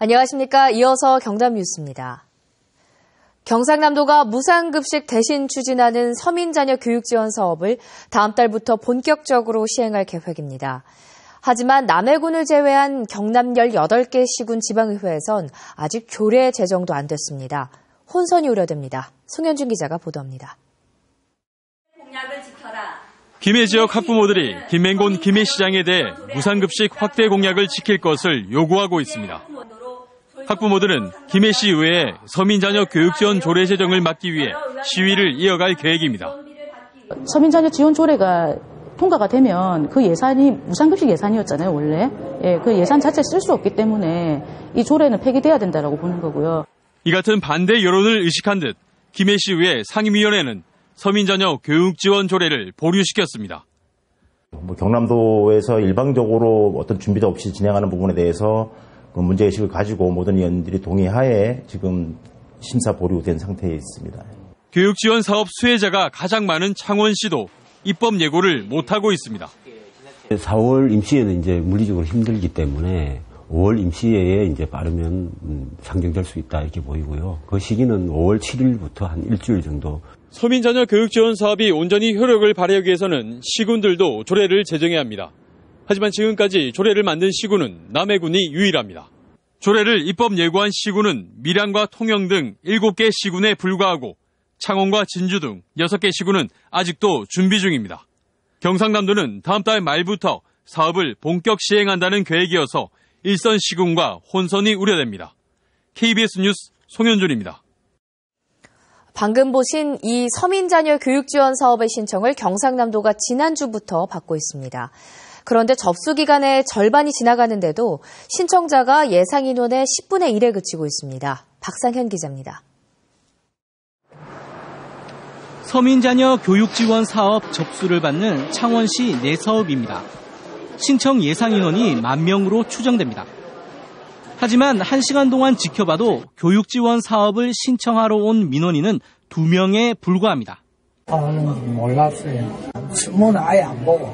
안녕하십니까. 이어서 경남 뉴스입니다. 경상남도가 무상급식 대신 추진하는 서민자녀 교육지원 사업을 다음 달부터 본격적으로 시행할 계획입니다. 하지만 남해군을 제외한 경남 18개 시군 지방의회에선 아직 조례 제정도 안 됐습니다. 혼선이 우려됩니다. 송현준 기자가 보도합니다. 김해 지역 학부모들이 김맹곤 김해시장에 대해 무상급식 확대 공약을 지킬 것을 요구하고 있습니다. 학부모들은 김해시 의회에 서민자녀 교육지원 조례 제정을 막기 위해 시위를 이어갈 계획입니다. 서민자녀 지원 조례가 통과가 되면 그 예산이 무상급식 예산이었잖아요, 원래. 그 예산 자체 쓸 수 없기 때문에 이 조례는 폐기돼야 된다고 보는 거고요. 이 같은 반대 여론을 의식한 듯 김해시의회 상임위원회는 서민자녀 교육지원 조례를 보류시켰습니다. 경남도에서 일방적으로 어떤 준비도 없이 진행하는 부분에 대해서 그 문제의식을 가지고 모든 의원들이 동의하에 지금 심사 보류된 상태에 있습니다. 교육지원 사업 수혜자가 가장 많은 창원시도 입법 예고를 못하고 있습니다. 4월 임시회는 이제 물리적으로 힘들기 때문에 5월 임시회에 이제 빠르면 상정될 수 있다 이렇게 보이고요. 그 시기는 5월 7일부터 한 일주일 정도. 서민자녀 교육지원 사업이 온전히 효력을 발휘하기 위해서는 시군들도 조례를 제정해야 합니다. 하지만 지금까지 조례를 만든 시군은 남해군이 유일합니다. 조례를 입법 예고한 시군은 밀양과 통영 등 7개 시군에 불과하고 창원과 진주 등 6개 시군은 아직도 준비 중입니다. 경상남도는 다음 달 말부터 사업을 본격 시행한다는 계획이어서 일선 시군과 혼선이 우려됩니다. KBS 뉴스 송현준입니다. 방금 보신 이 서민자녀 교육지원 사업의 신청을 경상남도가 지난주부터 받고 있습니다. 그런데 접수 기간의 절반이 지나가는데도 신청자가 예상 인원의 10분의 1에 그치고 있습니다. 박상현 기자입니다. 서민자녀 교육지원 사업 접수를 받는 창원시 내 사업입니다. 신청 예상 인원이 10,000명으로 추정됩니다. 하지만 1시간 동안 지켜봐도 교육지원 사업을 신청하러 온 민원인은 2명에 불과합니다. 몰랐어요. 신문은 아예 안 보고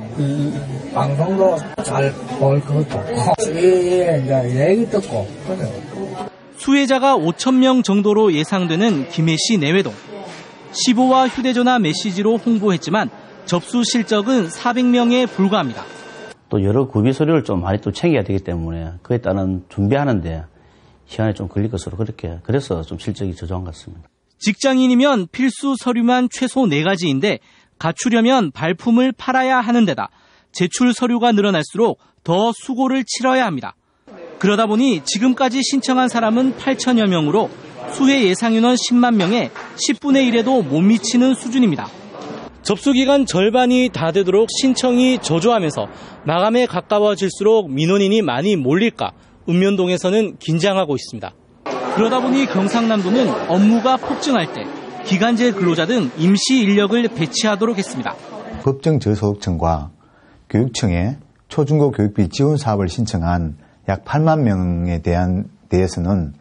방송도 잘 볼 것도 없고 주위에 이제 얘기 듣고 그래요. 수혜자가 5,000명 정도로 예상되는 김해시 내외동. 15와 휴대전화 메시지로 홍보했지만 접수 실적은 400명에 불과합니다. 또 여러 구비 서류를 좀 많이 또 챙겨야 되기 때문에 그에 따른 준비하는데 시간이 좀 걸릴 것으로 그래서 좀 실적이 저조한 것 같습니다. 직장인이면 필수 서류만 최소 4가지인데 갖추려면 발품을 팔아야 하는 데다 제출 서류가 늘어날수록 더 수고를 치러야 합니다. 그러다 보니 지금까지 신청한 사람은 8,000여 명으로 수혜 예상 인원 10만 명에 10분의 1에도 못 미치는 수준입니다. 접수기간 절반이 다 되도록 신청이 저조하면서 마감에 가까워질수록 민원인이 많이 몰릴까 읍면동에서는 긴장하고 있습니다. 그러다 보니 경상남도는 업무가 폭증할 때 기간제 근로자 등 임시 인력을 배치하도록 했습니다. 법정 저소득층과 교육청에 초중고 교육비 지원 사업을 신청한 약 8만 명에 대해서는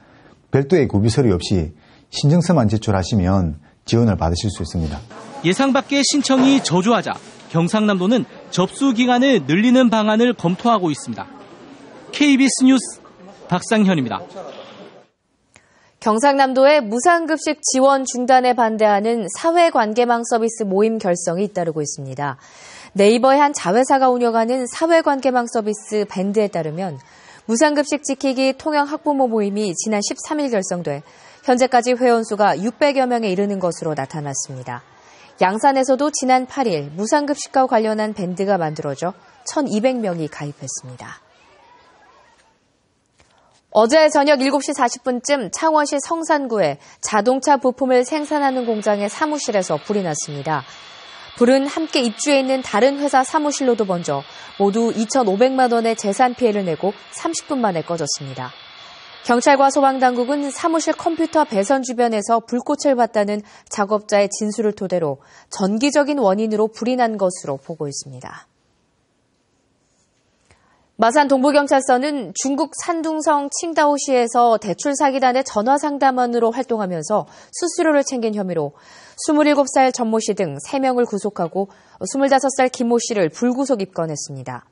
별도의 구비 서류 없이 신청서만 제출하시면 지원을 받으실 수 있습니다. 예상 밖의 신청이 저조하자 경상남도는 접수 기간을 늘리는 방안을 검토하고 있습니다. KBS 뉴스 박상현입니다. 경상남도의 무상급식 지원 중단에 반대하는 사회관계망 서비스 모임 결성이 잇따르고 있습니다. 네이버의 한 자회사가 운영하는 사회관계망 서비스 밴드에 따르면 무상급식 지키기 통영 학부모 모임이 지난 13일 결성돼 현재까지 회원수가 600여 명에 이르는 것으로 나타났습니다. 양산에서도 지난 8일 무상급식과 관련한 밴드가 만들어져 1,200명이 가입했습니다. 어제 저녁 7시 40분쯤 창원시 성산구에 자동차 부품을 생산하는 공장의 사무실에서 불이 났습니다. 불은 함께 입주해 있는 다른 회사 사무실로도 번져 모두 2,500만 원의 재산 피해를 내고 30분 만에 꺼졌습니다. 경찰과 소방당국은 사무실 컴퓨터 배선 주변에서 불꽃을 봤다는 작업자의 진술을 토대로 전기적인 원인으로 불이 난 것으로 보고 있습니다. 마산 동부경찰서는 중국 산둥성 칭다오시에서 대출 사기단의 전화 상담원으로 활동하면서 수수료를 챙긴 혐의로 27살 전모 씨 등 3명을 구속하고 25살 김모 씨를 불구속 입건했습니다.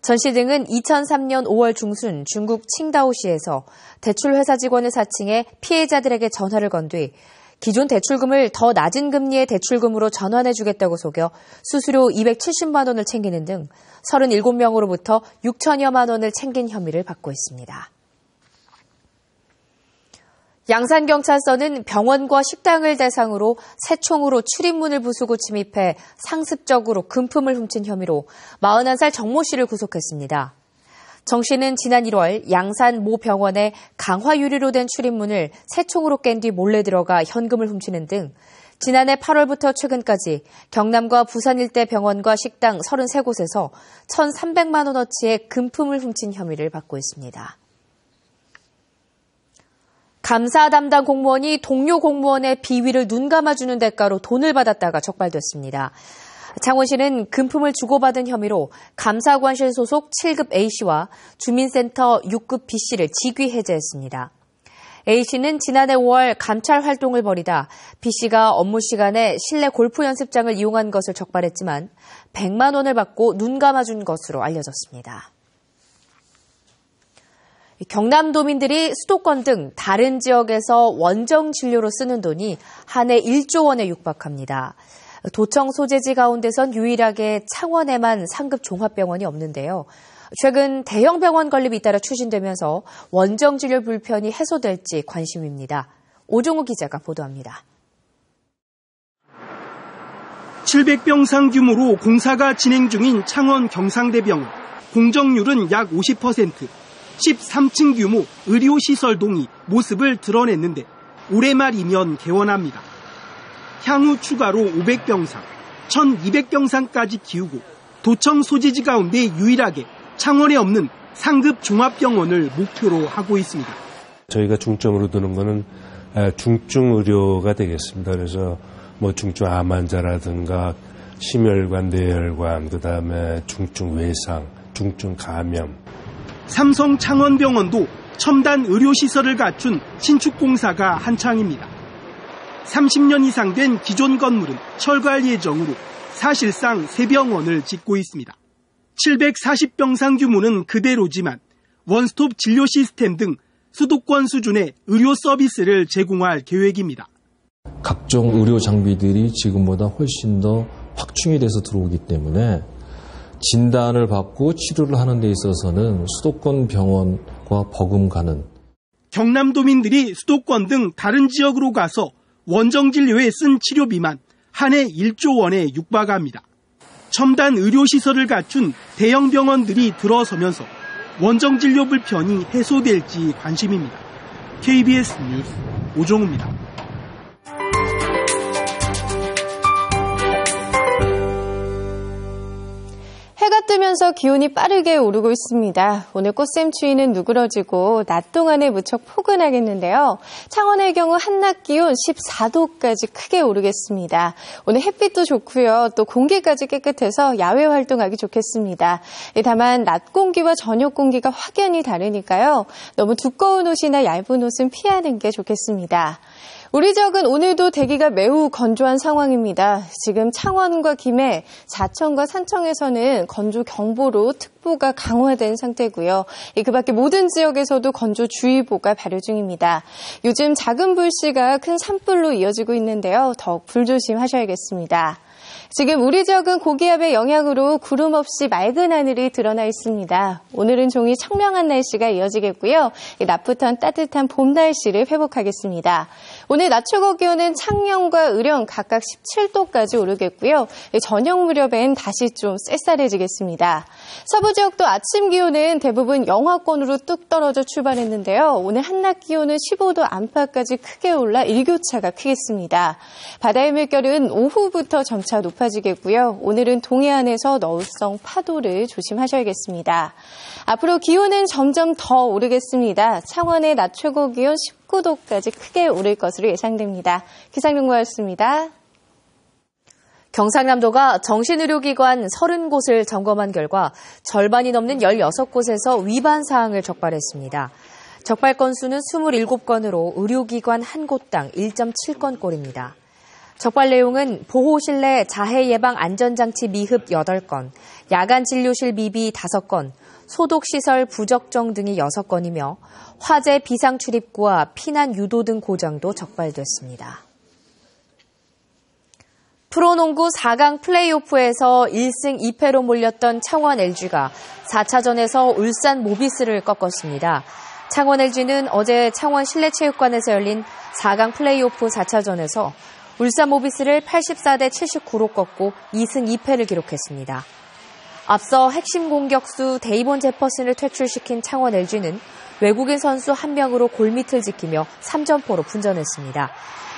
전 씨 등은 2003년 5월 중순 중국 칭다오시에서 대출회사 직원을 사칭해 피해자들에게 전화를 건 뒤 기존 대출금을 더 낮은 금리의 대출금으로 전환해주겠다고 속여 수수료 270만 원을 챙기는 등 37명으로부터 6천여만 원을 챙긴 혐의를 받고 있습니다. 양산경찰서는 병원과 식당을 대상으로 새총으로 출입문을 부수고 침입해 상습적으로 금품을 훔친 혐의로 41살 정모 씨를 구속했습니다. 정 씨는 지난 1월 양산 모 병원의 강화 유리로 된 출입문을 새총으로 깬 뒤 몰래 들어가 현금을 훔치는 등 지난해 8월부터 최근까지 경남과 부산 일대 병원과 식당 33곳에서 1,300만 원어치의 금품을 훔친 혐의를 받고 있습니다. 감사 담당 공무원이 동료 공무원의 비위를 눈 감아주는 대가로 돈을 받았다가 적발됐습니다. 창원시는 금품을 주고받은 혐의로 감사관실 소속 7급 A씨와 주민센터 6급 B씨를 직위 해제했습니다. A씨는 지난해 5월 감찰 활동을 벌이다 B씨가 업무 시간에 실내 골프 연습장을 이용한 것을 적발했지만 100만 원을 받고 눈 감아준 것으로 알려졌습니다. 경남도민들이 수도권 등 다른 지역에서 원정 진료로 쓰는 돈이 한 해 1조 원에 육박합니다. 도청 소재지 가운데선 유일하게 창원에만 상급 종합병원이 없는데요. 최근 대형 병원 건립이 잇따라 추진되면서 원정 진료 불편이 해소될지 관심입니다. 오종우 기자가 보도합니다. 700병상 규모로 공사가 진행 중인 창원 경상대병원. 공정률은 약 50%. 13층 규모 의료시설동이 모습을 드러냈는데 올해 말이면 개원합니다. 향후 추가로 500병상, 1200병상까지 키우고 도청 소재지 가운데 유일하게 창원에 없는 상급 종합병원을 목표로 하고 있습니다. 저희가 중점으로 두는 거는 중증 의료가 되겠습니다. 그래서 중증 암 환자라든가 심혈관, 뇌혈관, 그다음에 중증 외상, 중증 감염. 삼성 창원병원도 첨단 의료시설을 갖춘 신축 공사가 한창입니다. 30년 이상 된 기존 건물은 철거할 예정으로 사실상 새 병원을 짓고 있습니다. 740병상 규모는 그대로지만 원스톱 진료 시스템 등 수도권 수준의 의료 서비스를 제공할 계획입니다. 각종 의료 장비들이 지금보다 훨씬 더 확충이 돼서 들어오기 때문에 진단을 받고 치료를 하는 데 있어서는 수도권 병원과 버금가는 경남도민들이 수도권 등 다른 지역으로 가서 원정진료에 쓴 치료비만 한 해 1조 원에 육박합니다. 첨단 의료시설을 갖춘 대형 병원들이 들어서면서 원정진료 불편이 해소될지 관심입니다. KBS 뉴스 오종우입니다. 해가 뜨면서 기온이 빠르게 오르고 있습니다. 오늘 꽃샘 추위는 누그러지고 낮 동안에 무척 포근하겠는데요. 창원의 경우 한낮 기온 14도까지 크게 오르겠습니다. 오늘 햇빛도 좋고요. 또 공기까지 깨끗해서 야외 활동하기 좋겠습니다. 다만 낮 공기와 저녁 공기가 확연히 다르니까요. 너무 두꺼운 옷이나 얇은 옷은 피하는 게 좋겠습니다. 우리 지역은 오늘도 대기가 매우 건조한 상황입니다. 지금 창원과 김해, 자천과 산청에서는 건조경보로 특보가 강화된 상태고요. 그 밖에 모든 지역에서도 건조주의보가 발효 중입니다. 요즘 작은 불씨가 큰 산불로 이어지고 있는데요. 더욱 불조심하셔야겠습니다. 지금 우리 지역은 고기압의 영향으로 구름 없이 맑은 하늘이 드러나 있습니다. 오늘은 종일 청명한 날씨가 이어지겠고요. 낮부터는 따뜻한 봄 날씨를 회복하겠습니다. 오늘 낮 최고 기온은 창녕과 의령 각각 17도까지 오르겠고요. 저녁 무렵엔 다시 좀 쌀쌀해지겠습니다. 서부 지역도 아침 기온은 대부분 영하권으로 뚝 떨어져 출발했는데요. 오늘 한낮 기온은 15도 안팎까지 크게 올라 일교차가 크겠습니다. 바다의 물결은 오후부터 점차 높아지겠고요. 오늘은 동해안에서 너울성 파도를 조심하셔야겠습니다. 앞으로 기온은 점점 더 오르겠습니다. 창원의 낮 최고 기온 19도까지 크게 오를 것으로 예상됩니다. 기상정보였습니다. 경상남도가 정신의료기관 30곳을 점검한 결과 절반이 넘는 16곳에서 위반 사항을 적발했습니다. 적발 건수는 27건으로 의료기관 한 곳당 1.7건꼴입니다. 적발 내용은 보호실내 자해 예방 안전장치 미흡 8건, 야간 진료실 미비 5건, 소독시설 부적정 등이 6건이며 화재 비상 출입구와 피난 유도 등 고장도 적발됐습니다. 프로농구 4강 플레이오프에서 1승 2패로 몰렸던 창원 LG가 4차전에서 울산 모비스를 꺾었습니다. 창원 LG는 어제 창원 실내체육관에서 열린 4강 플레이오프 4차전에서 울산 모비스를 84대 79로 꺾고 2승 2패를 기록했습니다. 앞서 핵심 공격수 데이본 제퍼슨을 퇴출시킨 창원 LG는 외국인 선수 1명으로 골밑을 지키며 3점포로 분전했습니다.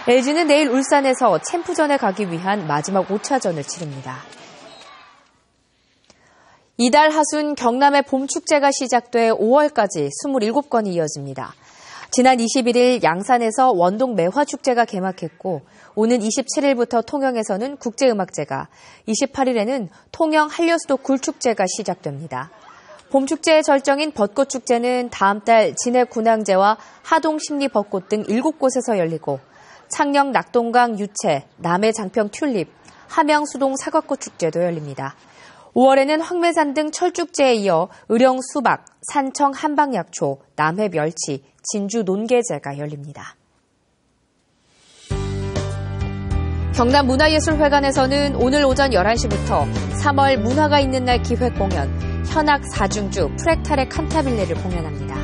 LG는 내일 울산에서 챔프전에 가기 위한 마지막 5차전을 치릅니다. 이달 하순 경남의 봄축제가 시작돼 5월까지 27건이 이어집니다. 지난 21일 양산에서 원동 매화축제가 개막했고 오는 27일부터 통영에서는 국제음악제가, 28일에는 통영 한려수도 굴축제가 시작됩니다. 봄축제의 절정인 벚꽃축제는 다음 달 진해 군항제와 하동 심리 벚꽃 등 7곳에서 열리고 창녕 낙동강 유채, 남해 장평 튤립, 함양 수동 사과꽃 축제도 열립니다. 5월에는 황매산 등 철축제에 이어 의령 수박, 산청 한방약초, 남해 멸치, 진주 논개제가 열립니다. 경남문화예술회관에서는 오늘 오전 11시부터 3월 문화가 있는 날 기획 공연 현악 4중주 프렉탈의 칸타빌레를 공연합니다.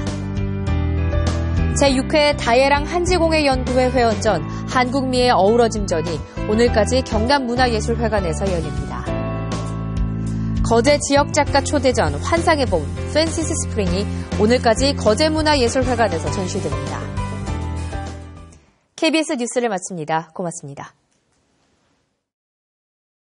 제6회 다예랑 한지공예 연구회 회원전 한국미의 어우러짐전이 오늘까지 경남문화예술회관에서 열립니다. 거제 지역작가 초대전 환상의 봄 팬시스 스프링이 오늘까지 거제문화예술회관에서 전시됩니다. KBS 뉴스를 마칩니다. 고맙습니다.